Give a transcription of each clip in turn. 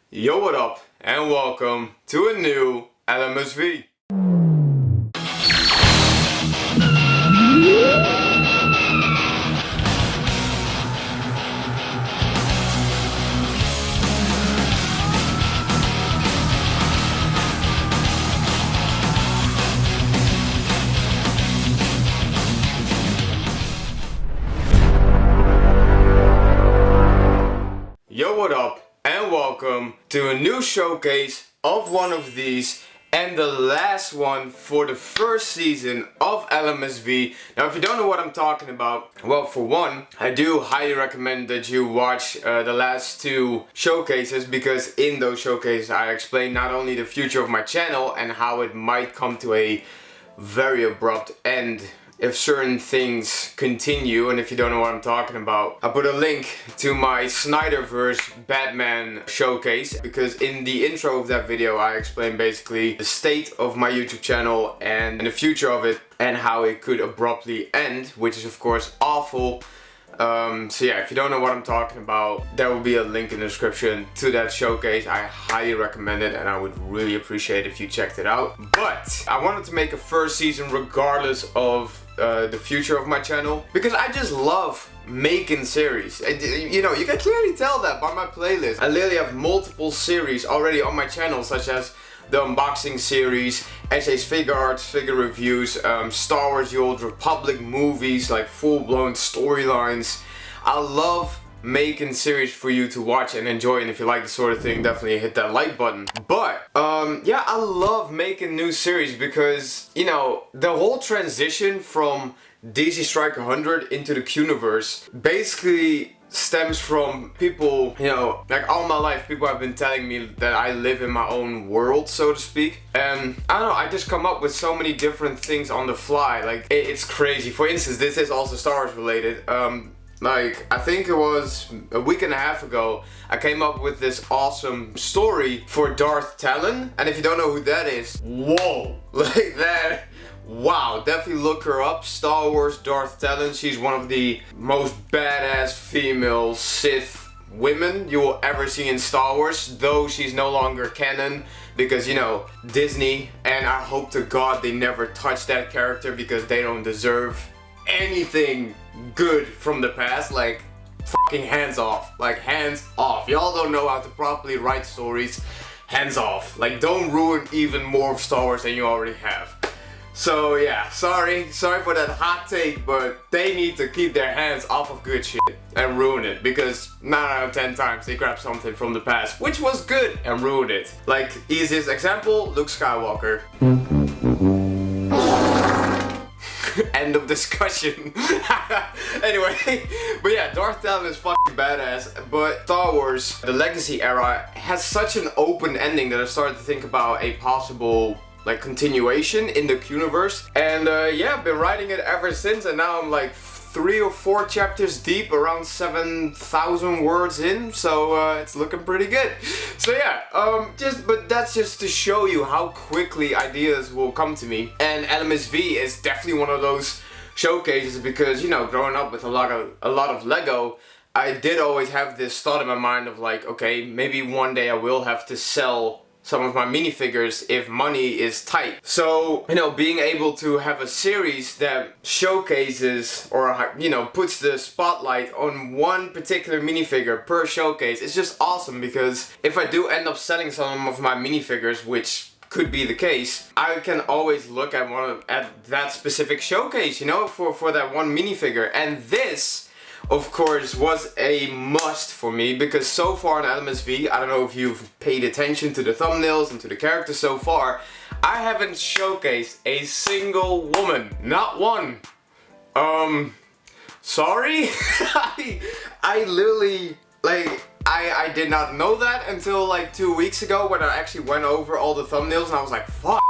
Yo, what up, and welcome to a new L.M.S.V. Yo, what up, and welcome to a new showcase of one of these, and the last one for the first season of L.M.S.V. Now, if you don't know what I'm talking about, well, for one, I do highly recommend that you watch the last two showcases, because in those showcases I explain not only the future of my channel and how it might come to a very abrupt end if certain things continue, and if you don't know what I'm talking about, I put a link to my Qniverse Batman showcase, because in the intro of that video I explain basically the state of my YouTube channel and the future of it and how it could abruptly end, which is of course awful. So yeah, if you don't know what I'm talking about, there will be a link in the description to that showcase. I highly recommend it, and I would really appreciate if you checked it out. But I wanted to make a first season regardless of the future of my channel, because I just love making series. You know, you can clearly tell that by my playlist. I literally have multiple series already on my channel, such as the unboxing series, essays, figure arts, figure reviews, Star Wars The Old Republic movies, like full-blown storylines. I love making series for you to watch and enjoy, and if you like the sort of thing, definitely hit that like button. But yeah, I love making new series because, you know, the whole transition from DC Strike 100 into the Qniverse basically stems from people, you know, like all my life people have been telling me that I live in my own world, so to speak, and I don't know, I just come up with so many different things on the fly. Like it's crazy. For instance, this is also Star Wars related. Like, I think it was a week and a half ago, I came up with this awesome story for Darth Talon, and if you don't know who that is, whoa, like that. Wow, definitely look her up. Star Wars Darth Talon. She's one of the most badass female Sith women you will ever see in Star Wars, though she's no longer canon because, you know, Disney, and I hope to God they never touch that character because they don't deserve anything good from the past. Like, fucking hands off. Like, hands off. Y'all don't know how to properly write stories. Hands off. Like, don't ruin even more of Star Wars than you already have. So yeah, sorry for that hot take, but they need to keep their hands off of good shit and ruin it, because 9 out of 10 times they grab something from the past which was good and ruined it. Like, easiest example, Luke Skywalker. End of discussion. Anyway, but yeah, Darth Talon is fucking badass, but Star Wars, the Legacy era, has such an open ending that I started to think about a possible like continuation in the Qniverse, and yeah, I've been writing it ever since, and now I'm like 3 or 4 chapters deep, around 7,000 words in, so it's looking pretty good. So yeah, but that's just to show you how quickly ideas will come to me, and L.M.S.V is definitely one of those showcases, because, you know, growing up with a lot of Lego, I did always have this thought in my mind of like, okay, maybe one day I will have to sell some of my minifigures if money is tight. So, you know, being able to have a series that showcases or, you know, puts the spotlight on one particular minifigure per showcase is just awesome, because if I do end up selling some of my minifigures, which could be the case, I can always look at that specific showcase, you know, for that one minifigure. And this, of course, was a must for me, because so far in L.M.S.V, I don't know if you've paid attention to the thumbnails and to the characters so far, I haven't showcased a single woman. Not one. Sorry? I literally, like, I did not know that until like 2 weeks ago when I actually went over all the thumbnails, and I was like, fuck.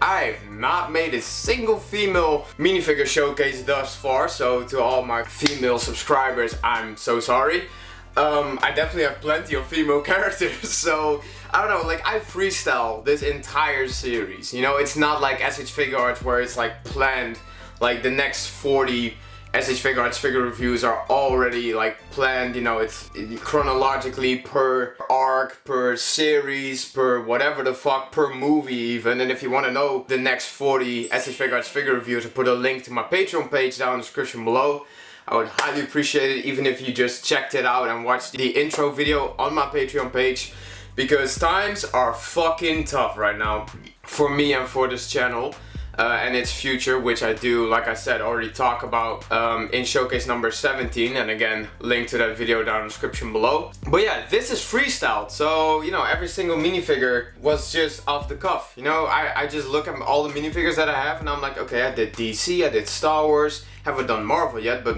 I've not made a single female minifigure showcase thus far, so to all my female subscribers, I'm so sorry. I definitely have plenty of female characters, so I don't know, like, I freestyle this entire series, you know. It's not like SH Figure Arts where it's like planned, like the next 40 SH Figure Arts figure reviews are already like planned, you know, it's chronologically per arc, per series, per whatever the fuck, per movie even. And if you want to know the next 40 SH Figure Arts figure reviews, I put a link to my Patreon page down in the description below. I would highly appreciate it even if you just checked it out and watched the intro video on my Patreon page, because times are fucking tough right now for me and for this channel. And its future, which I do, like I said, already talk about in showcase number 17, and again, link to that video down in the description below. But yeah, this is freestyled, so you know, every single minifigure was just off the cuff. You know, I just look at all the minifigures that I have and I'm like, okay, I did DC, I did Star Wars, haven't done Marvel yet, but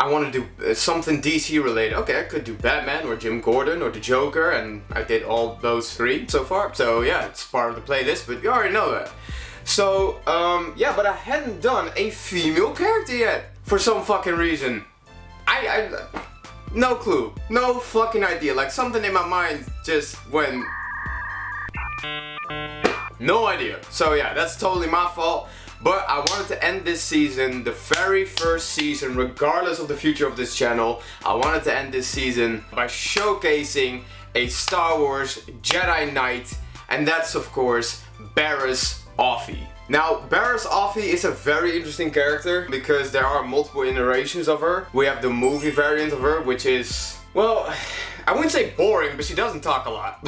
I want to do something DC related. Okay, I could do Batman or Jim Gordon or the Joker, and I did all those 3 so far. So yeah, it's part of the playlist, but you already know that. So, yeah, but I hadn't done a female character yet, for some fucking reason. No clue, no fucking idea, like something in my mind just went, no idea. So yeah, that's totally my fault, but I wanted to end this season, the very first season, regardless of the future of this channel, I wanted to end this season by showcasing a Star Wars Jedi Knight, and that's of course Barriss Offee. Now, Barriss Offee is a very interesting character because there are multiple iterations of her. We have the movie variant of her, which is, well, I wouldn't say boring, but she doesn't talk a lot.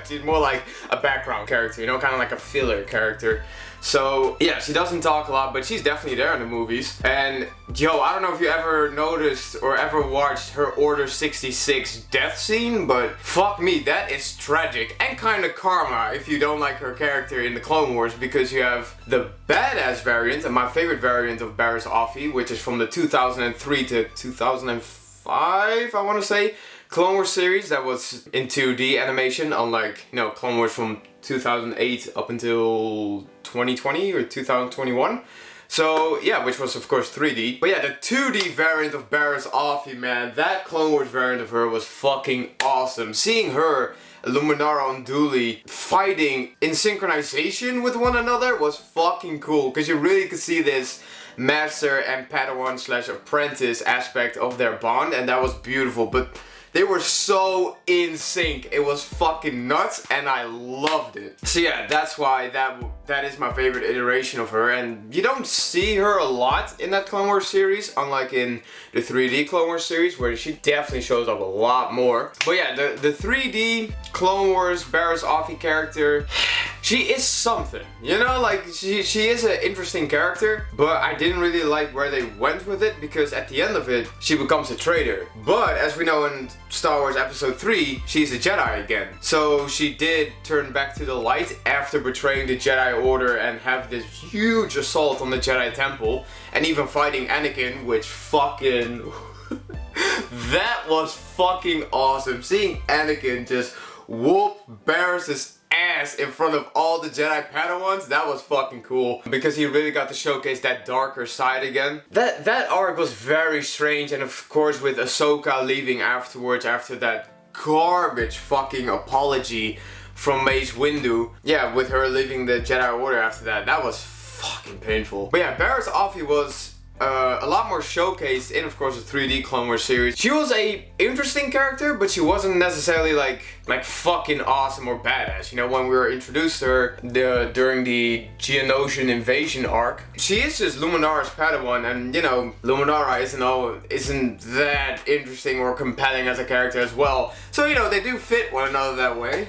She's more like a background character, you know, kind of like a filler character. So yeah, she doesn't talk a lot, but she's definitely there in the movies. And yo, I don't know if you ever noticed or ever watched her Order 66 death scene, but fuck me, that is tragic and kind of karma if you don't like her character in the Clone Wars, because you have the badass variant, and my favorite variant of Barriss Offee, which is from the 2003 to 2005, I want to say, Clone Wars series that was in 2D animation, unlike, you know, Clone Wars from 2008 up until 2020 or 2021. So yeah, which was of course 3D. But yeah, the 2D variant of Barriss Offee, man, that Clone Wars variant of her was fucking awesome. Seeing her, Luminara and Dooley fighting in synchronization with one another was fucking cool, because you really could see this master and Padawan / apprentice aspect of their bond, and that was beautiful. But they were so in sync, it was fucking nuts, and I loved it. So yeah, that's why that is my favorite iteration of her, and you don't see her a lot in that Clone Wars series, unlike in the 3D Clone Wars series, where she definitely shows up a lot more. But yeah, the 3D Clone Wars Barriss Offee character, she is something, you know, like she is an interesting character, but I didn't really like where they went with it, because at the end of it, she becomes a traitor. But as we know in Star Wars Episode 3, she's a Jedi again. So she did turn back to the light after betraying the Jedi Order and have this huge assault on the Jedi Temple, and even fighting Anakin, which fucking that was fucking awesome. Seeing Anakin just whoop Barriss's ass in front of all the Jedi Padawans, that was fucking cool, because he really got to showcase that darker side again. That arc was very strange, and of course with Ahsoka leaving afterwards after that garbage fucking apology from Mace Windu, yeah, with her leaving the Jedi Order after that, that was fucking painful. But yeah, Barriss Offee was a lot more showcased in, of course, the 3D Clone Wars series. She was a interesting character, but she wasn't necessarily like fucking awesome or badass. You know, when we were introduced to her during the Geonosian invasion arc, she is just Luminara's Padawan, and you know, Luminara isn't that interesting or compelling as a character as well. So you know, they do fit one another that way.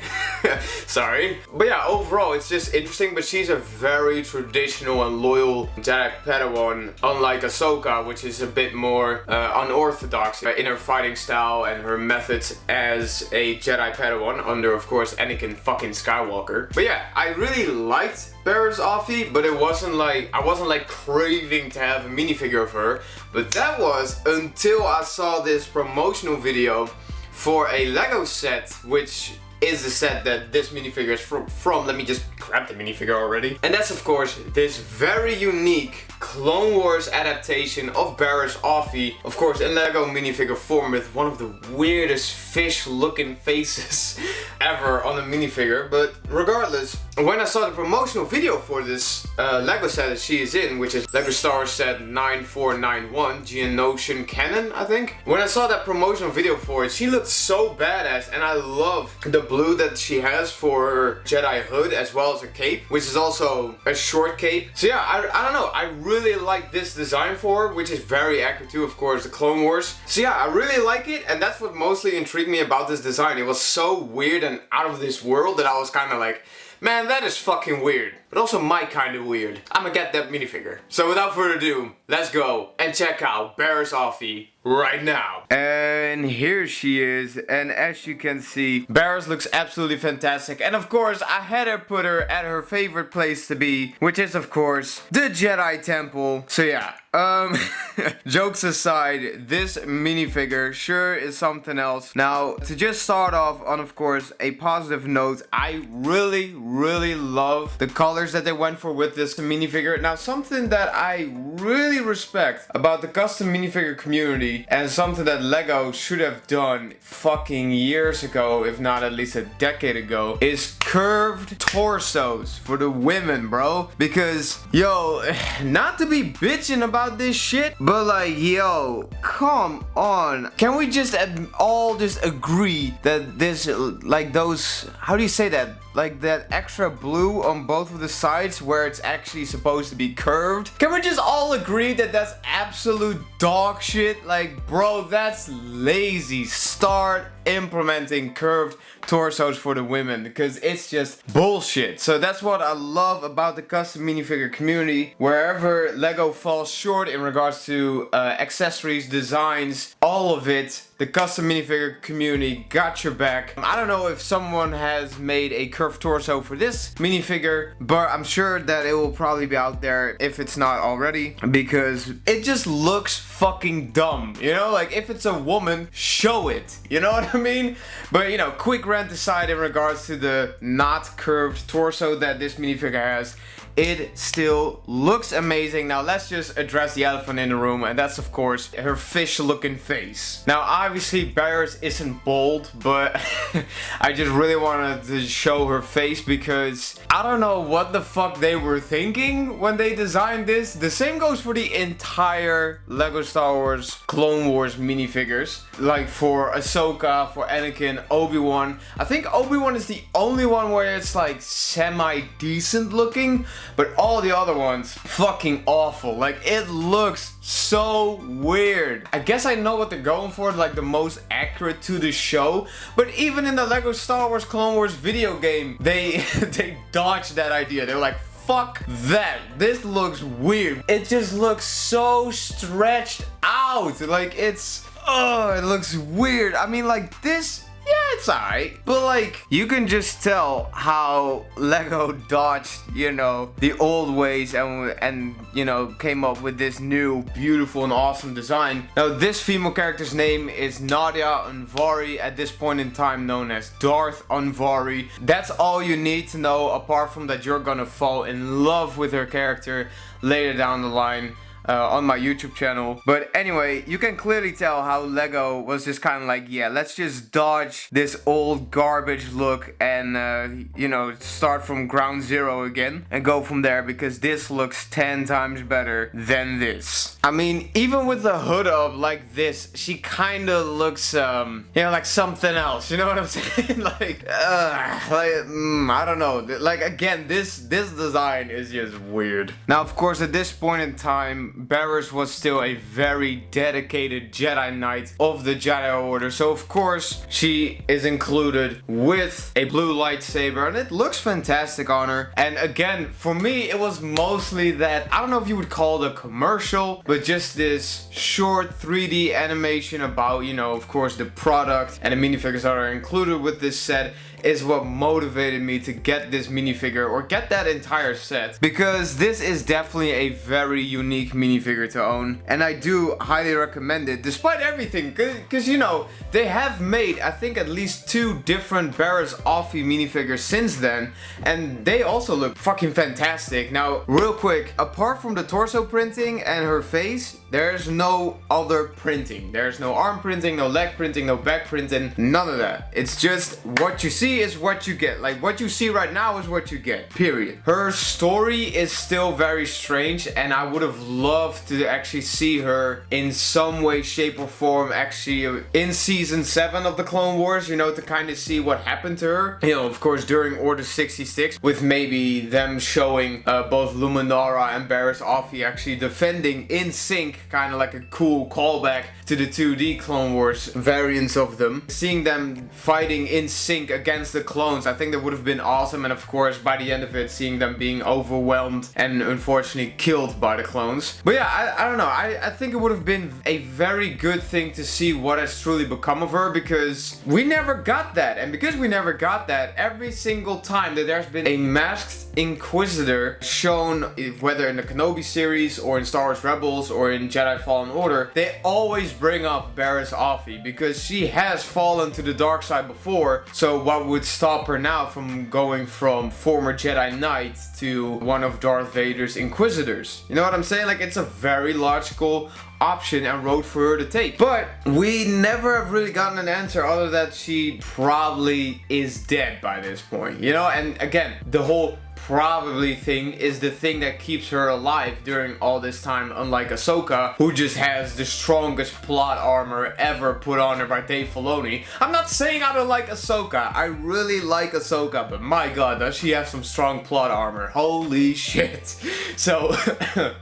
Sorry. But yeah, overall it's just interesting, but she's a very traditional and loyal Jedi Padawan, unlike Ahsoka, which is a bit more unorthodox in her fighting style and her methods as a Jedi Padawan under, of course, Anakin fucking Skywalker. But yeah, I really liked Barriss Offee, but it wasn't like, I wasn't like craving to have a minifigure of her. But that was until I saw this promotional video for a Lego set, which is the set that this minifigure is from. Let me just grab the minifigure already. And that's of course this very unique Clone Wars adaptation of Barriss Offee, of course in Lego minifigure form, with one of the weirdest fish looking faces ever on a minifigure. But regardless, when I saw the promotional video for this Lego set that she is in, which is Lego Star Wars set 9491 Geonosian Canon, I think. When I saw that promotional video for it, she looked so badass, and I love the blue that she has for her Jedi hood as well as a cape, which is also a short cape. So yeah, I don't know, I really like this design for her, which is very accurate to, of course, the Clone Wars. So yeah, I really like it, and that's what mostly intrigued me about this design. It was so weird and out of this world that I was kind of like, man, that is fucking weird. But also my kind of weird. I'ma get that minifigure. So without further ado, let's go and check out Barriss Offee right now. And here she is, and as you can see, Barriss looks absolutely fantastic. And of course, I had to put her at her favorite place to be, which is of course the Jedi Temple. So yeah, jokes aside, this minifigure sure is something else. Now, to just start off on, of course, a positive note, I really love the colors that they went for with this minifigure. Now, something that I really respect about the custom minifigure community, and something that Lego should have done fucking years ago, if not at least a decade ago, is curved torsos for the women, bro. Because, yo, not to be bitching about this shit, but like, yo, come on. Can we just all just agree that this, like those, how do you say that? Like that extra blue on both of the sides where it's actually supposed to be curved. Can we just all agree that that's absolute dog shit? Like, bro, that's lazy. Start implementing curved torsos for the women, because it's just bullshit. So that's what I love about the custom minifigure community. Wherever Lego falls short in regards to accessories, designs, all of it, the custom minifigure community got your back. I don't know if someone has made a curved torso for this minifigure, but I'm sure that it will probably be out there if it's not already, because it just looks fucking dumb, you know? Like, if it's a woman, show it, you know what I mean? But, you know, quick rant aside in regards to the not curved torso that this minifigure has, it still looks amazing. Now let's just address the elephant in the room, and that's of course her fish looking face. Now obviously Barriss isn't bold, but I just really wanted to show her face because I don't know what the fuck they were thinking when they designed this. The same goes for the entire Lego Star Wars Clone Wars minifigures. Like for Ahsoka, for Anakin, Obi-Wan. I think Obi-Wan is the only one where it's like semi-decent looking. But all the other ones, fucking awful. Like, it looks so weird. I guess I know what they're going for, like the most accurate to the show. But even in the Lego Star Wars Clone Wars video game, they dodged that idea. They were like, fuck that. This looks weird. It just looks so stretched out. Like, it's, oh, it looks weird. I mean, like this, yeah, it's alright. But like, you can just tell how Lego dodged, you know, the old ways and you know, came up with this new, beautiful and awesome design. Now, this female character's name is Nadia Unvari, at this point in time known as Darth Unvari. That's all you need to know, apart from that you're gonna fall in love with her character later down the line. On my YouTube channel. But anyway, you can clearly tell how Lego was just kind of like, yeah, let's just dodge this old garbage look and you know, start from ground zero again and go from there, because this looks 10 times better than this. I mean, even with the hood up like this, she kind of looks you know, like something else, you know what I'm saying? Like I don't know, like, again, this design is just weird. Now of course, at this point in time, Barriss was still a very dedicated Jedi Knight of the Jedi Order, so of course she is included with a blue lightsaber, and it looks fantastic on her. And again, for me, it was mostly that, I don't know if you would call it a commercial, but just this short 3D animation about, you know, of course the product and the minifigures that are included with this set is what motivated me to get this minifigure, or get that entire set, because this is definitely a very unique minifigure minifigure to own, and I do highly recommend it despite everything, because you know, they have made I think at least 2 different Barriss Offee minifigures since then, and they also look fucking fantastic. Now real quick, apart from the torso printing and her face, there's no other printing. There's no arm printing, no leg printing, no back printing, none of that. It's just what you see is what you get. Like what you see right now is what you get, period. Her story is still very strange, and I would have loved to actually see her in some way, shape or form actually in season 7 of the Clone Wars, you know, to kind of see what happened to her. You know, of course during Order 66, with maybe them showing both Luminara and Barriss Offee actually defending in sync, kind of like a cool callback to the 2D Clone Wars variants of them. Seeing them fighting in sync against the clones, I think that would have been awesome, and of course by the end of it, seeing them being overwhelmed and unfortunately killed by the clones. But yeah, I don't know, I think it would have been a very good thing to see what has truly become of her, because we never got that, and because we never got that, every single time that there's been a masked Inquisitor shown, whether in the Kenobi series or in Star Wars Rebels or in Jedi Fallen Order, they always bring up Barriss Offee because she has fallen to the dark side before. So what would stop her now from going from former Jedi Knight to one of Darth Vader's Inquisitors? You know what I'm saying? Like, it's a very logical option and road for her to take. But we never have really gotten an answer other than she probably is dead by this point, you know? And again, the whole probably thing is the thing that keeps her alive during all this time, unlike Ahsoka, who just has the strongest plot armor ever put on her by Dave Filoni. I'm not saying I don't like Ahsoka, I really like Ahsoka, but my god, does she have some strong plot armor, holy shit. So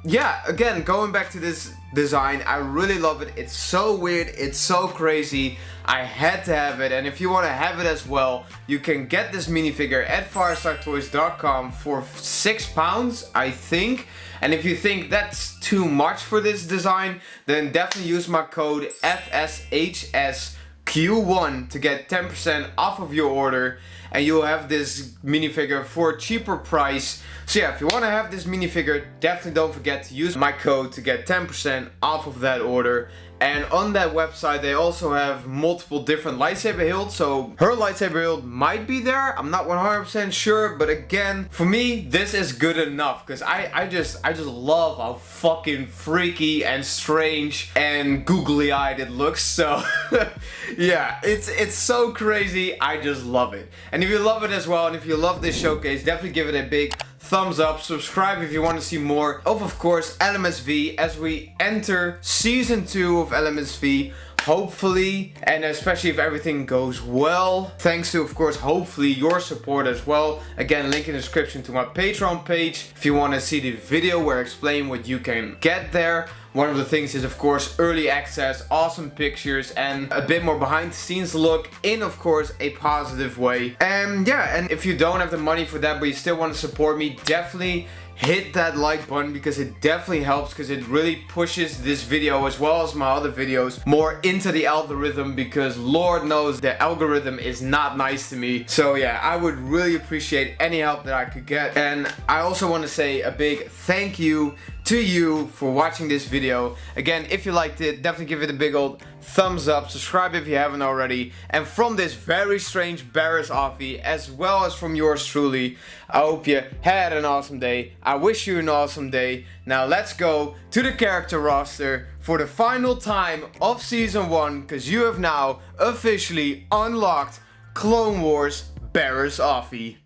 yeah, again, going back to this design, I really love it. It's so weird, it's so crazy, I had to have it, and if you want to have it as well, you can get this minifigure at firestartoys.com for £6, I think. And if you think that's too much for this design, then definitely use my code FSHSQ1 to get 10% off of your order, and you'll have this minifigure for a cheaper price. So yeah, if you want to have this minifigure, definitely don't forget to use my code to get 10% off of that order. And on that website, they also have multiple different lightsaber hilts, so her lightsaber hilt might be there, I'm not 100% sure, but again, for me, this is good enough, because I just love how fucking freaky and strange and googly-eyed it looks, so yeah, it's so crazy, I just love it. And if you love it as well, and if you love this showcase, definitely give it a big thumbs up, subscribe if you want to see more of course, L.M.S.V, as we enter season 2 of L.M.S.V, hopefully, and especially if everything goes well, thanks to, of course, hopefully your support as well. Again, link in the description to my Patreon page if you want to see the video where I explain what you can get there. One of the things is, of course, early access, awesome pictures, and a bit more behind the scenes look in, of course, a positive way. And yeah, and if you don't have the money for that but you still want to support me, definitely hit that like button, because it definitely helps, because it really pushes this video as well as my other videos more into the algorithm, because Lord knows the algorithm is not nice to me. So yeah, I would really appreciate any help that I could get. And I also want to say a big thank you to you for watching this video. Again, if you liked it, definitely give it a big old thumbs up, subscribe if you haven't already, and from this very strange Barriss Offee, as well as from yours truly, I hope you had an awesome day. I wish you an awesome day. Now let's go to the character roster for the final time of season 1, because you have now officially unlocked Clone Wars Barriss Offee.